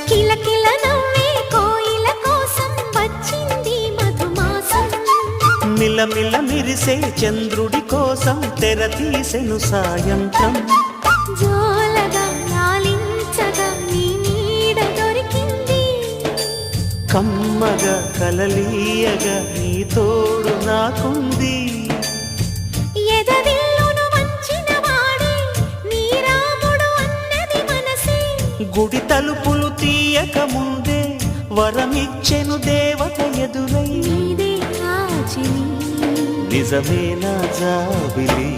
కిలకిల నవ్వే కోయిల కోసం వచ్చింది మధుమాసం. మిలమిల మిరిసే చంద్రుడి కోసం తెర తీసెను సాయంత్రం. జోలగా లాలించగా నీ నీడ దొరికింది. కమ్మగా కలలీయగా నీ తోడు నాకుంది. ఎదవిల్లును వంచిన వాడే నీ రాముడు అన్నది మనసే. గుడి తలుపులు తీయక ముందే వరమిచ్చెను దేవత ఎదురై. నీదే ఆచిని నిజమేనా జాబిలి